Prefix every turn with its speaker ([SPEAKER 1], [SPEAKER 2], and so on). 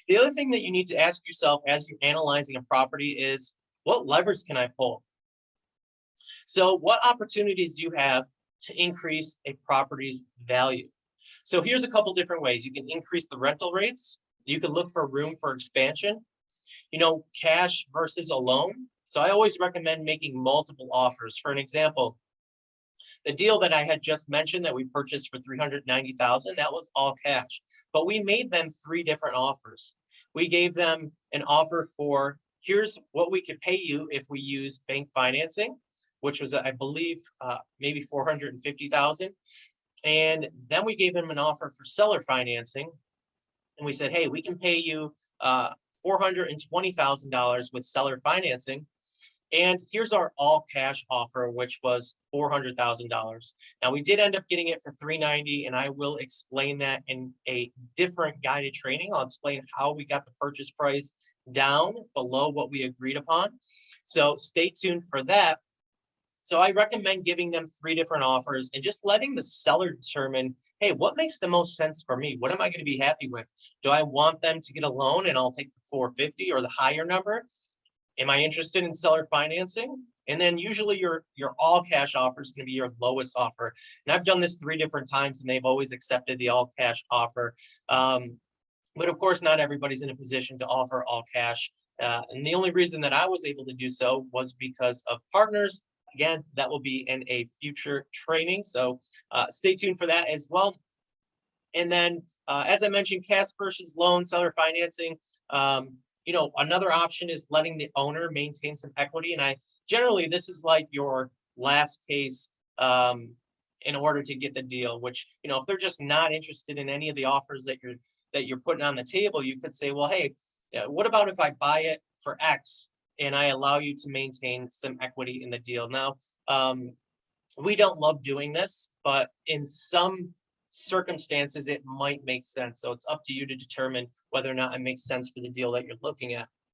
[SPEAKER 1] The other thing that you need to ask yourself as you're analyzing a property is, what levers can I pull? So what opportunities do you have to increase a property's value? So here's a couple different ways. You can increase the rental rates. You can look for room for expansion, cash versus a loan. So I always recommend making multiple offers. For an example, the deal that I had just mentioned that we purchased for 390,000, that was all cash. But we made them three different offers. We gave them an offer for, here's what we could pay you if we use bank financing, which was, I believe, maybe 450,000. And then we gave them an offer for seller financing, and we said, hey, we can pay you $420,000 with seller financing. And here's our all cash offer, which was $400,000. Now we did end up getting it for 390, and I will explain that in a different guided training. I'll explain how we got the purchase price down below what we agreed upon. So stay tuned for that. So I recommend giving them three different offers and just letting the seller determine, hey, what makes the most sense for me? What am I going to be happy with? Do I want them to get a loan and I'll take the 450 or the higher number? Am I interested in seller financing? And then usually your all cash offer is going to be your lowest offer. And I've done this three different times and they've always accepted the all cash offer. But of course, not everybody's in a position to offer all cash. And the only reason that I was able to do so was because of partners. Again, that will be in a future training. So stay tuned for that as well. And then, as I mentioned, cash versus loan, seller financing. Another option is letting the owner maintain some equity. And generally, this is like your last case in order to get the deal, which, if they're just not interested in any of the offers that you're putting on the table, you could say, well, hey, what about if I buy it for X and I allow you to maintain some equity in the deal? Now, we don't love doing this, but in some circumstances, it might make sense. So it's up to you to determine whether or not it makes sense for the deal that you're looking at.